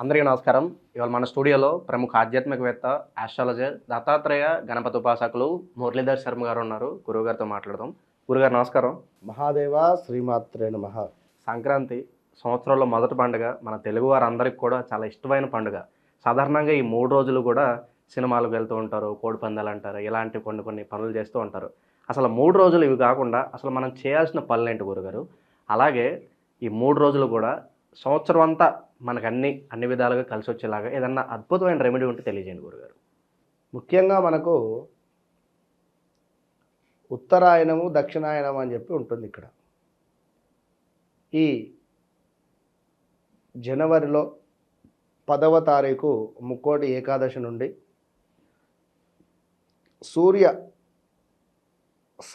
అందరికీ నమస్కారం. ఇవాళ మన స్టూడియోలో ప్రముఖ ఆధ్యాత్మికవేత్త, ఆస్ట్రాలజర్, దత్తాత్రేయ గణపతి ఉపాసకులు మురళీధర్ శర్మ గారు ఉన్నారు. గురువుగారితో మాట్లాడదాం. గురుగారు నమస్కారం. మహాదేవ శ్రీమాత్రే నమః. సంక్రాంతి సంవత్సరంలో మొదటి పండుగ. మన తెలుగు వారందరికీ కూడా చాలా ఇష్టమైన పండుగ. సాధారణంగా ఈ 3 రోజులు కూడా సినిమాలకు వెళ్తూ ఉంటారు, కోడి పందాలు అంటారు, ఇలాంటి కొన్ని పనులు చేస్తూ ఉంటారు. అసలు 3 రోజులు ఇవి కాకుండా అసలు మనం చేయాల్సిన పనులేంటి గురుగారు? అలాగే ఈ 3 రోజులు కూడా సంవత్సరం అంతా మనకు అన్ని విధాలుగా కలిసి వచ్చేలాగా ఏదన్నా అద్భుతమైన రెమెడీ ఉంటే తెలియజేయండి గురుగారు. ముఖ్యంగా మనకు ఉత్తరాయణము దక్షిణాయనం అని చెప్పి ఉంటుంది. ఇక్కడ ఈ జనవరిలో 10వ తారీఖు ముక్కోటి ఏకాదశి నుండి సూర్య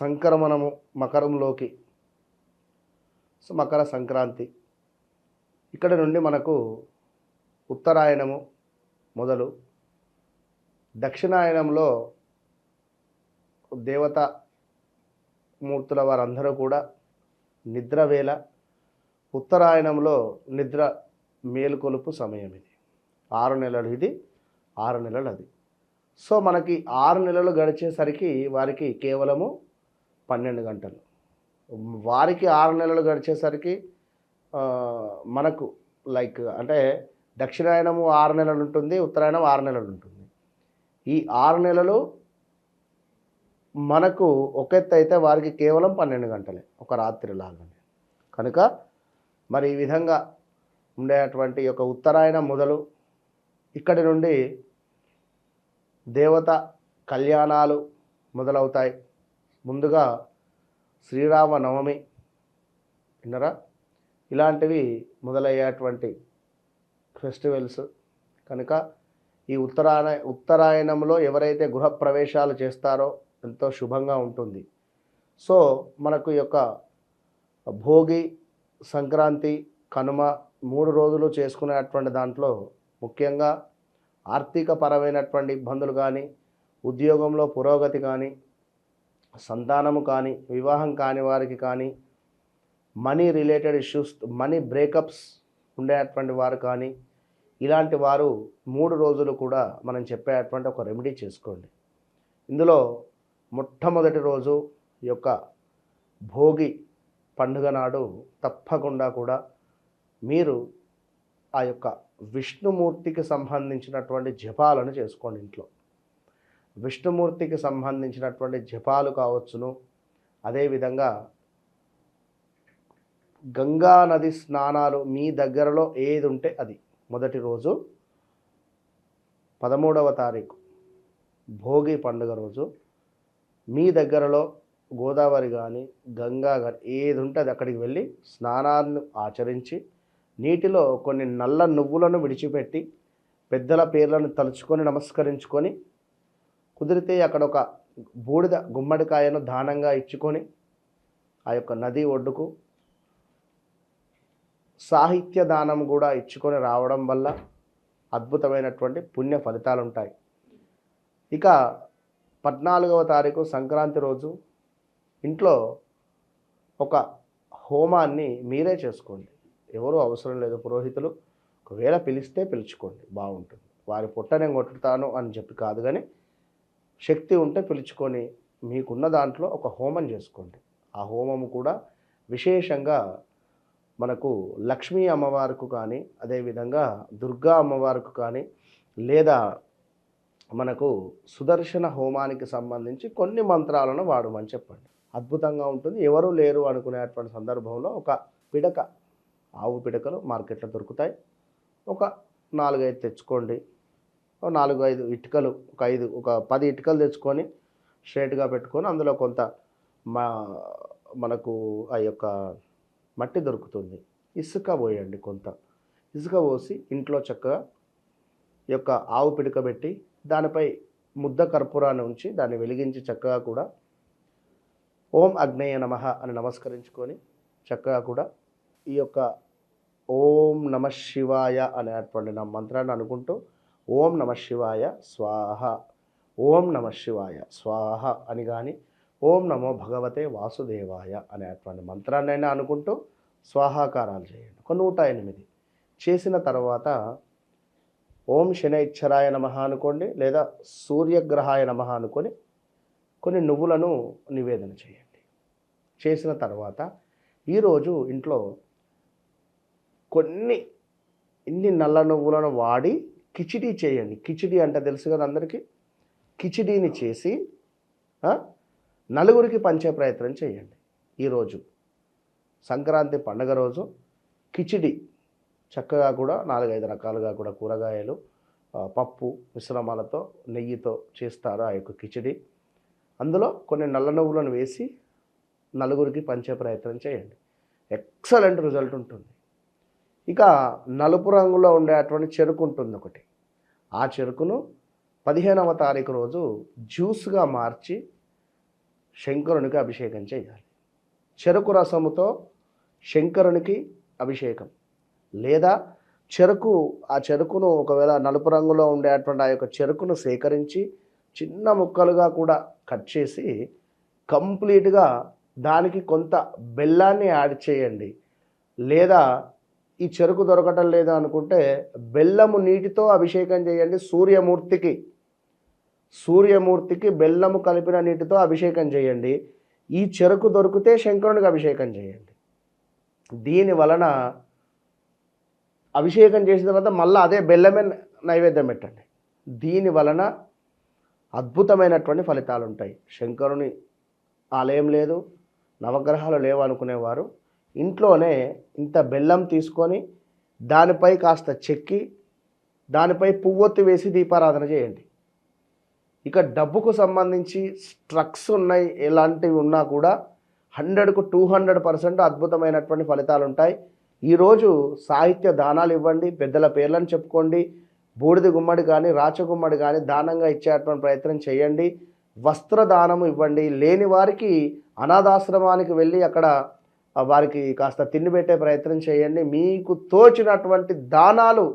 సంక్రమణము మకరంలోకి, మకర సంక్రాంతి, ఇక్కడ నుండి మనకు ఉత్తరాయణము మొదలు, దక్షిణాయనంలో దేవతా మూర్తుల వారందరూ కూడా నిద్ర వేళ, ఉత్తరాయణంలో నిద్ర మేలుకొలుపు సమయం. ఇది 6 నెలలు, ఇది 6 నెలలు అది. సో మనకి 6 నెలలు గడిచేసరికి వారికి కేవలము 12 గంటలు. వారికి 6 నెలలు గడిచేసరికి మనకు అంటే దక్షిణాయనము 6 నెలలు ఉంటుంది, ఉత్తరాయణం 6 నెలలు ఉంటుంది. ఈ 6 నెలలు మనకు ఒక ఎత్తు అయితే వారికి కేవలం 12 గంటలే, ఒక రాత్రి లాగానే. కనుక మరి ఈ విధంగా ఉండేటువంటి యొక్క ఉత్తరాయణం మొదలు, ఇక్కడి నుండి దేవత కళ్యాణాలు మొదలవుతాయి. ముందుగా శ్రీరామ నవమి, విన్నరా, ఇలాంటివి మొదలయ్యేటువంటి ఫెస్టివల్స్. కనుక ఈ ఉత్తరాయణంలో ఎవరైతే గృహప్రవేశాలు చేస్తారో ఎంతో శుభంగా ఉంటుంది. సో మనకు యొక్క భోగి, సంక్రాంతి, కనుమ 3 రోజులు చేసుకునేటువంటి దాంట్లో ముఖ్యంగా ఆర్థిక పరమైనటువంటి ఇబ్బందులు కానీ, ఉద్యోగంలో పురోగతి కానీ, సంతానము కానీ, వివాహం కాని వారికి కానీ, money related issues, money breakups ఉండేటువంటి వారు కానీ, ఇలాంటి వారు 3 రోజులు కూడా మనం చెప్పేటువంటి ఒక రెమెడీ చేసుకోండి. ఇందులో మొట్టమొదటి రోజు యొక్క భోగి పండుగ నాడు తప్పకుండా కూడా మీరు ఆ యొక్క విష్ణుమూర్తికి సంబంధించినటువంటి జపాలను చేసుకోండి. ఇంట్లో విష్ణుమూర్తికి సంబంధించినటువంటి జపాలు కావచ్చును. అదేవిధంగా గంగా నది స్నానాలు మీ దగ్గరలో ఏది ఉంటే అది. మొదటి రోజు 13వ తారీఖు భోగి పండుగ రోజు మీ దగ్గరలో గోదావరి కానీ, గంగా కానీ ఏది ఉంటే అది అక్కడికి వెళ్ళి స్నానాన్ని ఆచరించి, నీటిలో కొన్ని నల్ల నువ్వులను విడిచిపెట్టి, పెద్దల పేర్లను తలుచుకొని నమస్కరించుకొని, కుదిరితే అక్కడ ఒక బూడిద గుమ్మడికాయను దానంగా ఇచ్చుకొని ఆ యొక్క నది ఒడ్డుకు సాహిత్య దానం కూడా ఇచ్చుకొని రావడం వల్ల అద్భుతమైనటువంటి పుణ్య ఫలితాలు ఉంటాయి. ఇక 14వ తారీఖు సంక్రాంతి రోజు ఇంట్లో ఒక హోమాన్ని మీరే చేసుకోండి. ఎవరు అవసరం లేదు, పురోహితులు ఒకవేళ పిలిస్తే పిలుచుకోండి, బాగుంటుంది. వారి పొట్ట నేను కొట్టుతాను అని చెప్పి కాదు, కానీ శక్తి ఉంటే పిలుచుకొని మీకున్న దాంట్లో ఒక హోమం చేసుకోండి. ఆ హోమము కూడా విశేషంగా మనకు లక్ష్మీ అమ్మవారికి కానీ, అదేవిధంగా దుర్గా అమ్మవారికి కానీ, లేదా మనకు సుదర్శన హోమానికి సంబంధించి కొన్ని మంత్రాలను వాడమని చెప్పండి. అద్భుతంగా ఉంటుంది. ఎవరు లేరు అనుకునేటువంటి సందర్భంలో ఒక పిడక, ఆవు పిడకలు మార్కెట్లో దొరుకుతాయి, ఒక 4-5 తెచ్చుకోండి. 4-5 ఇటుకలు, ఒక 10 ఇటుకలు తెచ్చుకొని స్ట్రైట్గా పెట్టుకొని, అందులో కొంత మనకు ఆ యొక్క మట్టి దొరుకుతుంది, ఇసుక పోయండి. కొంత ఇసుక పోసి ఇంట్లో చక్కగా ఈ యొక్క ఆవు పిడక పెట్టి, దానిపై ముద్ద కర్పూరాన్ని ఉంచి దాన్ని వెలిగించి చక్కగా కూడా ఓం అగ్నేయ నమః అని నమస్కరించుకొని చక్కగా కూడా ఈ యొక్క ఓం నమ శివాయ అనేటువంటి నా మంత్రాన్ని అనుకుంటూ ఓం నమ శివాయ స్వాహ, ఓం నమ శివాయ స్వాహ అని కానీ, ఓం నమో భగవతే వాసుదేవాయ అనేటువంటి మంత్రాన్నైనా అనుకుంటూ స్వాహాకారాలు చేయండి. ఒక 108 చేసిన తర్వాత ఓం శనైశ్చరాయ నమః అనుకోండి, లేదా సూర్యగ్రహాయ నమః అనుకొని కొన్ని నువ్వులను నివేదన చేయండి. చేసిన తర్వాత ఈరోజు ఇంట్లో ఇన్ని నల్ల నువ్వులను వాడి కిచిడీ చేయండి. కిచిడీ అంటే తెలుసు కదా అందరికీ. కిచిడీని చేసి నలుగురికి పంచే ప్రయత్నం చేయండి. ఈరోజు సంక్రాంతి పండగ రోజు కిచిడి చక్కగా కూడా 4-5 రకాలుగా కూడా కూరగాయలు, పప్పు మిశ్రమాలతో నెయ్యితో చేస్తారు ఆ యొక్క కిచిడి. అందులో కొన్ని నల్ల నువ్వులను వేసి నలుగురికి పంచే ప్రయత్నం చేయండి. ఎక్సలెంట్ రిజల్ట్ ఉంటుంది. ఇక నలుపు రంగులో ఉండేటువంటి చెరుకు ఉంటుంది ఒకటి. ఆ చెరుకును 15వ తారీఖు రోజు జ్యూస్గా మార్చి శంకరునికి అభిషేకం చేయాలి. చెరుకు రసముతో శంకరునికి అభిషేకం, లేదా ఆ చెరుకును ఒకవేళ నలుపు రంగులో ఉండేటువంటి ఆ యొక్క చెరుకును సేకరించి చిన్న ముక్కలుగా కూడా కట్ చేసి కంప్లీట్గా దానికి కొంత బెల్లాన్ని యాడ్ చేయండి. లేదా ఈ చెరుకు దొరకటం లేదా అనుకుంటే బెల్లము నీటితో అభిషేకం చేయండి. సూర్యమూర్తికి బెల్లము కలిపిన నీటితో అభిషేకం చేయండి. ఈ చెరుకు దొరికితే శంకరునికి అభిషేకం చేయండి. దీని వలన అభిషేకం చేసిన తర్వాత మళ్ళీ అదే బెల్లమే నైవేద్యం పెట్టండి. దీని వలన అద్భుతమైనటువంటి ఫలితాలు ఉంటాయి. శంకరుని ఆలయం లేదు, నవగ్రహాలు లేవు అనుకునేవారు ఇంట్లోనే ఇంత బెల్లం తీసుకొని దానిపై కాస్త చెక్కి దానిపై పువ్వొత్తి వేసి దీపారాధన చేయండి. ఇక డబ్బుకు సంబంధించి స్ట్రక్స్ ఉన్నాయి, ఎలాంటివి ఉన్నా కూడా 100కు 200% అద్భుతమైనటువంటి ఫలితాలు ఉంటాయి. ఈరోజు సాహిత్య దానాలు ఇవ్వండి, పెద్దల పేర్లను చెప్పుకోండి, బూడిద గుమ్మడి కానీ రాచగుమ్మడి కానీ దానంగా ఇచ్చేటువంటి ప్రయత్నం చేయండి. వస్త్రదానము ఇవ్వండి. లేని వారికి అనాథాశ్రమానికి వెళ్ళి అక్కడ వారికి కాస్త తిండి పెట్టే ప్రయత్నం చేయండి. మీకు తోచినటువంటి దానాలు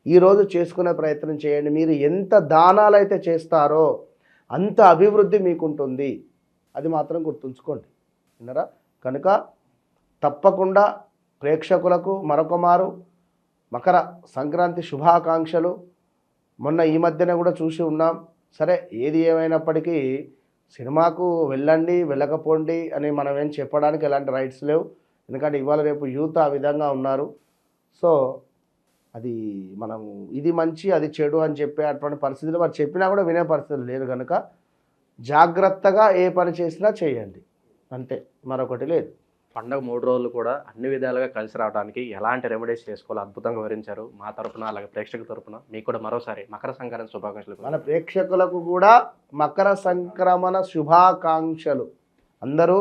ఈరోజు చేసుకునే ప్రయత్నం చేయండి. మీరు ఎంత దానాలు అయితే చేస్తారో అంత అభివృద్ధి మీకుంటుంది. అది మాత్రం గుర్తుంచుకోండి. విన్నారా? కనుక తప్పకుండా ప్రేక్షకులకు మరొక మారు మకర సంక్రాంతి శుభాకాంక్షలు. మొన్న ఈ మధ్యన కూడా చూసి ఉన్నాం. సరే, ఏది ఏమైనప్పటికీ సినిమాకు వెళ్ళండి వెళ్ళకపోండి అని మనం ఏం చెప్పడానికి ఎలాంటి రైట్స్ లేవు. ఎందుకంటే ఇవాళ రేపు యూత్ ఆ విధంగా ఉన్నారు. సో అది మనం ఇది మంచి అది చెడు అని చెప్పే అటువంటి పరిస్థితులు వారు చెప్పినా కూడా వినే పరిస్థితులు లేదు. కనుక జాగ్రత్తగా ఏ పని చేసినా చేయండి, అంతే, మరొకటి లేదు. పండగ 3 రోజులు కూడా అన్ని విధాలుగా కలిసి రావడానికి ఎలాంటి రెమెడీస్ చేసుకోవాలో అద్భుతంగా వివరించారు. మా తరపున అలాగే ప్రేక్షకుల తరపున మీకు కూడా మరోసారి మకర సంక్రాంతి శుభాకాంక్షలు. మన ప్రేక్షకులకు కూడా మకర సంక్రమణ శుభాకాంక్షలు. అందరూ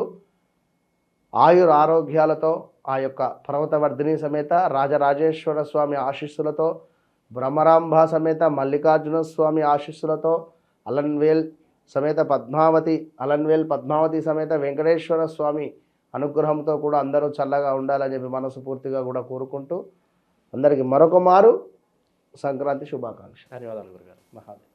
ఆయుర ఆరోగ్యాలతో ఆ యొక్క పర్వతవర్ధిని సమేత రాజరాజేశ్వర స్వామి ఆశీస్సులతో, బ్రహ్మరాంబ సమేత మల్లికార్జున స్వామి ఆశీస్సులతో, అలన్వేల్ పద్మావతి సమేత వెంకటేశ్వర స్వామి అనుగ్రహంతో కూడా అందరూ చల్లగా ఉండాలని చెప్పి మనస్ఫూర్తిగా కూడా కోరుకుంటూ అందరికీ మరొక మారు సంక్రాంతి శుభాకాంక్ష. ధన్యవాదాలు గురుగారు. మహాదేవ్.